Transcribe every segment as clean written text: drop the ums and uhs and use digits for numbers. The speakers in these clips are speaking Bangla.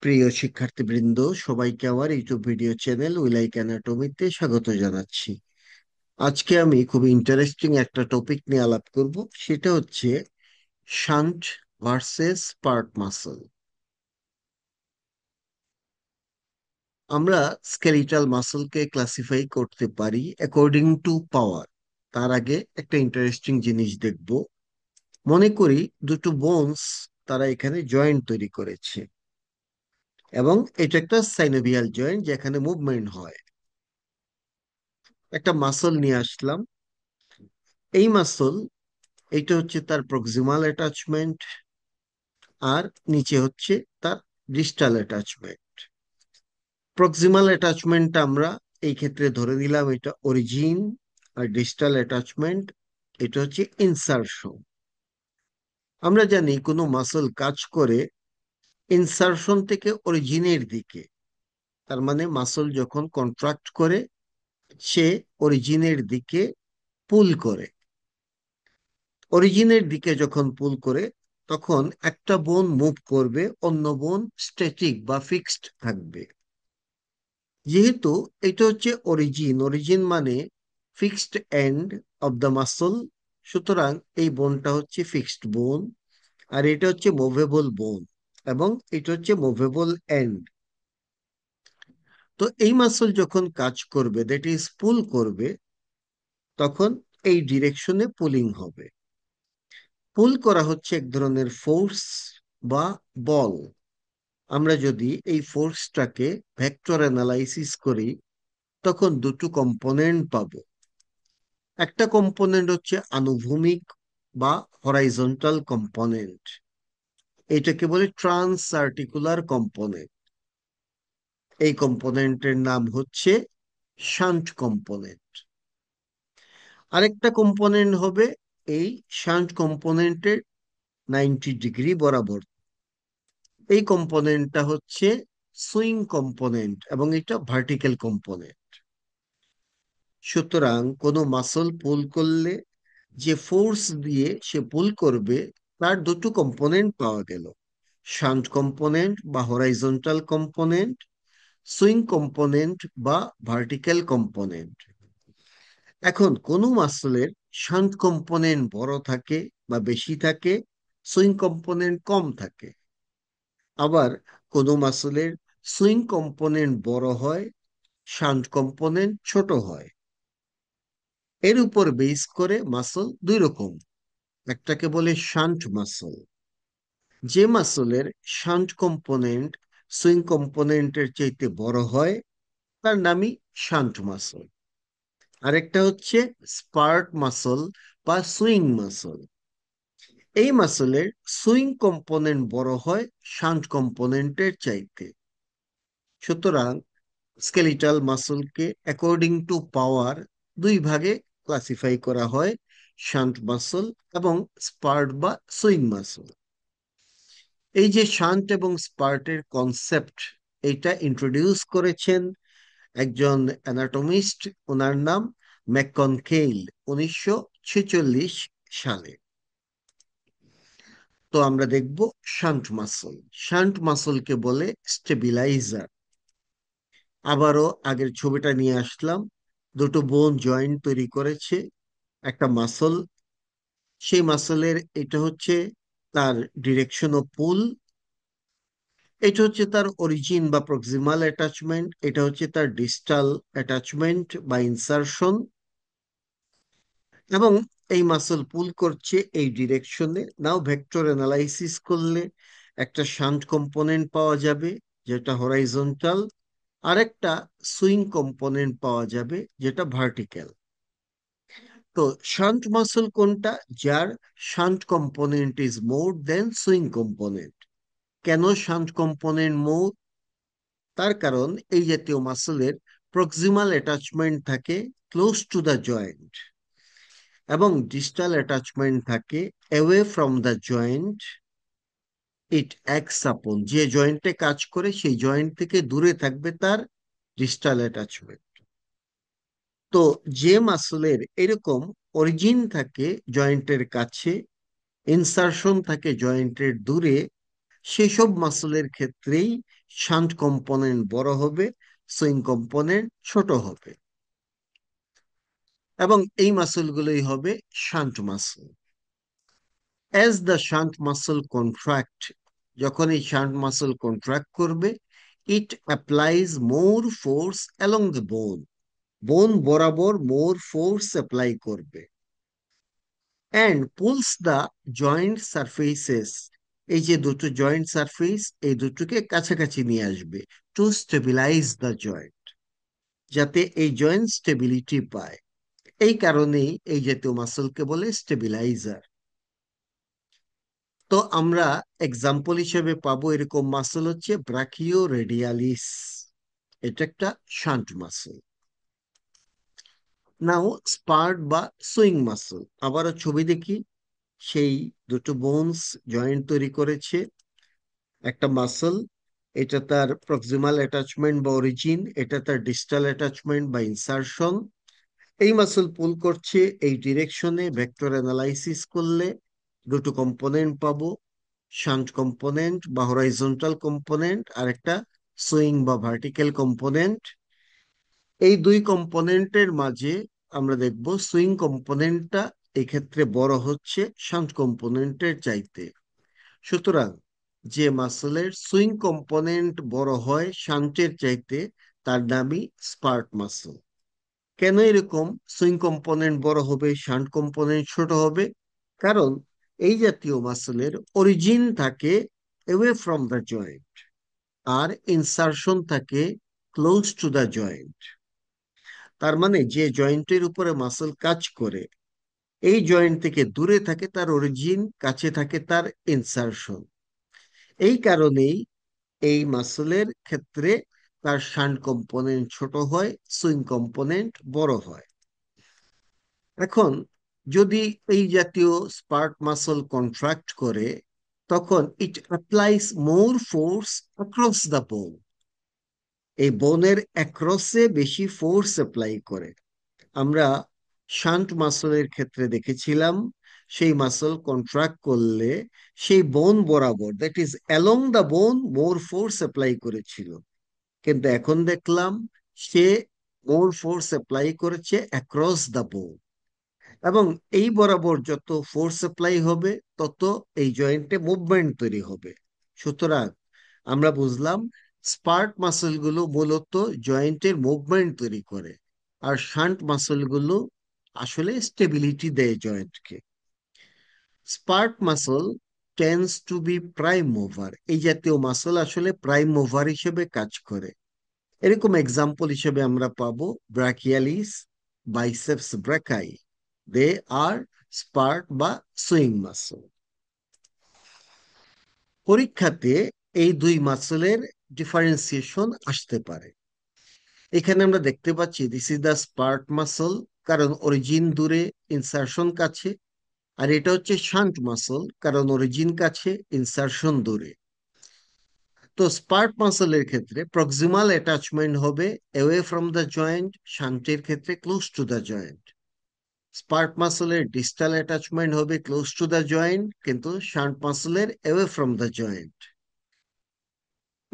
প্রিয় শিক্ষার্থীবৃন্দ, সবাইকে আমার ইউটিউব ভিডিও চ্যানেল উইলাইক অ্যানাটমিতে স্বাগত জানাচ্ছি। আজকে আমি খুব ইন্টারেস্টিং একটা টপিক নিয়ে আলাপ করব। সেটা হচ্ছে শান্ট ভার্সেস পার্ট মাসল। আমরা স্কেলিটাল মাসলকে ক্লাসিফাই করতে পারি অ্যাকর্ডিং টু পাওয়ার। তার আগে একটা ইন্টারেস্টিং জিনিস দেখব। মনে করি দুটো বোনস, তারা এখানে জয়েন্ট তৈরি করেছে এবং এটা একটা সাইনোভিয়াল জয়েন্ট যেখানে মুভমেন্ট হয়। একটা মাসল নিয়ে আসলাম। এই মাসল, এইটা হচ্ছে তার প্রক্সিমাল অ্যাটাচমেন্ট, আর নিচে হচ্ছে তার ডিস্টাল অ্যাটাচমেন্ট। প্রক্সিমাল অ্যাটাচমেন্ট আমরা এই ক্ষেত্রে ধরে নিলাম এটা অরিজিন, আর ডিস্টাল অ্যাটাচমেন্ট এটা হচ্ছে ইনসারশন। আমরা জানি কোনো মাসল কাজ করে ইনসারশন থেকে অরিজিনের দিকে। তার মানে মাসল যখন কন্ট্রাক্ট করে, সে অরিজিনের দিকে পুল করে। অরিজিনের দিকে যখন পুল করে, তখন একটা বোন মুভ করবে, অন্য বোন স্ট্যাটিক বা ফিক্সড থাকবে। যেহেতু এটা হচ্ছে অরিজিন, অরিজিন মানে fixed end of the muscle, সুতরাং এই বোনটা হচ্ছে ফিক্সড বোন, আর এটা হচ্ছে মুভেবল বোন, এবং এটা হচ্ছে মুভেবল এন্ড। তো এই মাসল যখন কাজ করবে, দ্যাট ইজ পুল করবে, তখন এই ডিরেকশনে পুলিং হবে। পুল করা হচ্ছে এক ধরনের ফোর্স বা বল। আমরা যদি এই ফোর্সটাকে ভেক্টর অ্যানালাইসিস করি, তখন দুটো কম্পোনেন্ট পাবো। একটা কম্পোনেন্ট হচ্ছে আনুভূমিক বা হরাইজন্টাল কম্পোনেন্ট, এটাকে বলে ট্রান্স আর্টিকুলার কম্পোনেন্ট। এই কম্পোনেন্টের নাম হচ্ছে শান্ট কম্পোনেন্ট। আরেকটা কম্পোনেন্ট হবে এই শান্ট কম্পোনেন্টের 90 ডিগ্রি বরাবর। এই কম্পোনেন্টটা হচ্ছে সুইং কম্পোনেন্ট, এবং এটা ভার্টিক্যাল কম্পোনেন্ট। সুতরাং কোনো মাসল পুল করলে যে ফোর্স দিয়ে সে পুল করবে, তার দুটো কম্পোনেন্ট পাওয়া গেল: শান্ট কম্পোনেন্ট বা হরাইজন্টাল কম্পোনেন্ট, সুইং কম্পোনেন্ট বা ভার্টিক্যাল কম্পোনেন্ট। এখন কোনো মাসলের শান্ট কম্পোনেন্ট বড় থাকে বা বেশি থাকে, সুইং কম্পোনেন্ট কম থাকে। আবার কোনো মাসলের সুইং কম্পোনেন্ট বড় হয়, শান্ট কম্পোনেন্ট ছোট হয়। এর উপর বেস করে মাসল দুই রকম। একটাকে বলে শান্ট মাসল। যে মাসলের শান্ট কম্পোনেন্ট সুইং কম্পোনেন্টের চাইতে বড় হয়, তার নামই শান্ট মাসল। আরেকটা হচ্ছে স্পার্ট মাসল বা সুইং মাসল। এই মাসলের সুইং কম্পোনেন্ট বড় হয় শান্ট কম্পোনেন্টের চাইতে। সুতরাং স্কেলিটাল মাসলকে অ্যাকর্ডিং টু পাওয়ার দুই ভাগে ক্লাসিফাই করা হয়: শান্ট মাসল এবং স্পার্ট বা সুইং মাসল। এই যে শান্ট এবং স্পার্টের কনসেপ্ট, এটা ইন্ট্রোডিউস করেছেন একজন অ্যানাটমিস্ট, ওনার নাম ম্যাককনকেইল, 1946 সালে। তো আমরা দেখব শান্ট মাসল। শান্ট মাসলকে বলে স্টেবিলাইজার। আবারও আগের ছবিটা নিয়ে আসলাম। দুটো বোন জয়েন্ট তৈরি করেছে একটা মাসল। সেই মাসলের এটা হচ্ছে তার ডিরেকশন অফ পুল, এটা হচ্ছে তার অরিজিন বা প্রক্সিমাল অ্যাটাচমেন্ট, এটা হচ্ছে তার ডিস্টাল অ্যাটাচমেন্ট বা ইনসারশন। এবং এই মাসল পুল করছে এই ডিরেকশনে। নাও ভেক্টর অ্যানালাইসিস করলে একটা শান্ট কম্পোনেন্ট পাওয়া যাবে যেটা হরাইজন্টাল, আর একটা সুইং কম্পোনেন্ট পাওয়া যাবে যেটা ভার্টিক্যাল। তো শান্ট মাসল কোনটা? যার shunt component is more than swing component. কেন শান্ট কম্পোনেন্ট মোর? তার কারণ এই জাতীয় মাসলের প্রক্সিমাল অ্যাটাচমেন্ট থাকে ক্লোজ টু দ্য জয়েন্ট, এবং ডিস্টাল অ্যাটাচমেন্ট থাকে away from the joint. It acts upon, যে জয়েন্টে কাজ করে সেই জয়েন্ট থেকে দূরে থাকবে তার ডিস্টাল অ্যাটাচমেন্ট। তো যে মাসলের এরকম অরিজিন থাকে জয়েন্টের কাছে, ইনসারশন থাকে জয়েন্টের দূরে, সেসব মাসলের ক্ষেত্রেই শান্ট কম্পোনেন্ট বড় হবে, সুইং কম্পোনেন্ট ছোট হবে, এবং এই মাসলগুলোই হবে shunt muscle. As the shunt muscle contract, যখন এই শান্ট মাসল কন্ট্রাক্ট করবে, it applies more force along the bone, bone বরাবর মোর ফোর্স অ্যাপ্লাই করবে, and pulls the joint surfaces, এই যে দুটো জয়েন্ট সারফেস, এই দুটোকে কাছাকাছি নিয়ে আসবে, টু স্টেবিলাইজ দ্য জয়েন্ট, যাতে এই জয়েন্ট স্টেবিলিটি পায়। এই কারণেই এই জাতীয় মাসলকে বলে স্টেবিলাইজার। তো আমরা এক্সাম্পল হিসেবে পাবো এরকম মাসল হচ্ছে ব্রাকিও রেডিয়ালিস, এটা একটা শান্ট মাসল। নাও স্পার্ট বা সুইং মাসল, আবারও ছবি দেখি। সেই দুটো বোনস জয়েন্ট তৈরি করেছে একটা মাসল, এটা তার প্রক্সিমাল অ্যাটাচমেন্ট বা অরিজিন, এটা তার ডিস্টাল অ্যাটাচমেন্ট বা ইনসারশন। এই মাসল পুল করছে এই ডিরেকশনে, ভেক্টর অ্যানালাইসিস করলে দুটো কম্পোনেন্ট পাবো, শান্ট কম্পোনেন্ট বা হরাইজন্টাল কম্পোনেন্ট, আর একটা সুইং বা ভার্টিক্যাল কম্পোনেন্ট। এই দুই কম্পোনেন্টের মাঝে আমরা দেখব সুইং কম্পোনেন্টটা এক্ষেত্রে বড় হচ্ছে শান্ট কম্পোনেন্টের চাইতে। সুতরাং যে মাসলের সুইং কম্পোনেন্ট বড় হয় শান্টের চাইতে, তার নামই স্পার্ট মাসল। কেন এরকম সুইং কম্পোনেন্ট বড় হবে, শান্ট কম্পোনেন্ট ছোট হবে? কারণ এই জাতীয় মাসলের অরিজিন থাকে অ্যাওয়ে ফ্রম দ্য জয়েন্ট, আর ইনসারশন থাকে ক্লোজ টু দ্য জয়েন্ট। তার মানে যে জয়েন্টের উপরে মাসল কাজ করে, এই জয়েন্ট থেকে দূরে থাকে তার অরিজিন, কাছে থাকে তার ইনসারশন। এই কারণেই এই মাসলের ক্ষেত্রে তার শান্ট কম্পোনেন্ট ছোট হয়, সুইং কম্পোনেন্ট বড় হয়। এখন যদি এই জাতীয় স্পার্ট মাসল কন্ট্রাক্ট করে, তখন it applies more force across the bone, এই বোনের অ্যাক্রসে বেশি ফোর্স অ্যাপ্লাই করে। আমরা শান্ট মাসলের ক্ষেত্রে দেখেছিলাম সেই মাসল কন্ট্রাক্ট করলে সেই বোন বরাবর, দ্যাট ইজ অ্যালং দ্য বোন, মোর ফোর্স অ্যাপ্লাই করেছিল। কিন্তু এখন দেখলাম সে মোর ফোর্স অ্যাপ্লাই করেছে অ্যাক্রস দ্য বোন, এবং এই বরাবর যত ফোর্স অ্যাপ্লাই হবে তত এই জয়েন্টে মুভমেন্ট তৈরি হবে। সুতরাং আমরা বুঝলাম স্পার্ট মাসল গুলো মূলত জয়েন্টের মুভমেন্ট তৈরি করে, আর শান্ট মাসল গুলো আসলে স্টেবিলিটি দেয় জয়েন্টকে। Spurt muscle tends to be prime mover, এই জাতীয় মাসল আসলে প্রাইম মুভার হিসেবে কাজ করে। এরকম এক্সাম্পল হিসেবে আমরা পাবো ব্রাকিয়ালিস, বাইসেপস ব্রাকাই, দে আর স্পার্ট বা সুইং মাসল। পরীক্ষাতে এই দুই মাসলের ডিফারেন্সিয়েশন আসতে পারে। এখানে আমরা দেখতে পাচ্ছি this is the spurt muscle, কারণ অরিজিন দূরে, ইনসারশন কাছে। আর এটা হচ্ছে শান্ট মাসল, কারণ অরিজিন কাছে, ইনসারশন দূরে। তো স্পার্ট মাসলের ক্ষেত্রে প্রক্সিমাল অ্যাটাচমেন্ট হবে অ্যাওয়ে ফ্রম দ্য জয়েন্ট, শান্টের ক্ষেত্রে close to the joint. Spurt মাসলের ডিস্টাল অ্যাটাচমেন্ট হবে ক্লোজ টু দ্য জয়েন্ট, কিন্তু শান্ট মাসলের away from the joint.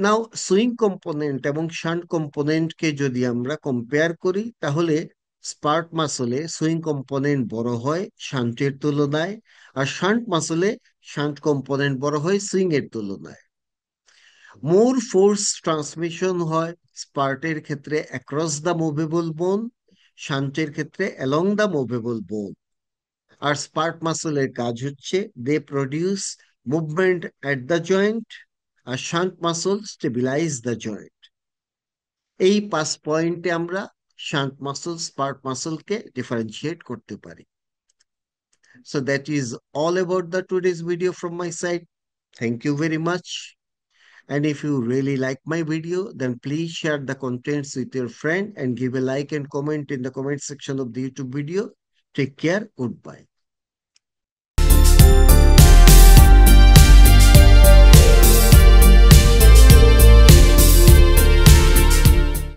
Now swing component এবং শান্ট কম্পোনেন্টকে যদি আমরা কম্পেয়ার করি, তাহলে স্পার্ট মাসলে সুইং কম্পোনেন্ট বড় হয় শান্টের তুলনায়, আর শান্ট মাসলে শান্ট কম্পোনেন্ট বড় হয় সুইং এর তুলনায়। মোর ফোর্স ট্রান্সমিশন হয় স্পার্টের ক্ষেত্রে অ্যাক্রস দ্য মুভেবল বোন, শান্টের ক্ষেত্রে অ্যালং দ্য মুভেবল বোন। আর স্পার্ট মাসলের কাজ হচ্ছে they produce movement at the joint, আর shunt muscle stabilise the joint. এই 5 পয়েন্টে আমরা শান্ট মাসল স্পার্ট মাসলকে ডিফারেন্সিয়েট করতে পারি। So that is all about the today's video from my side. Thank you very much. And if you really like my video, then please share the contents with your friend and give a like and comment in the comment section of the YouTube video. Take care. Goodbye.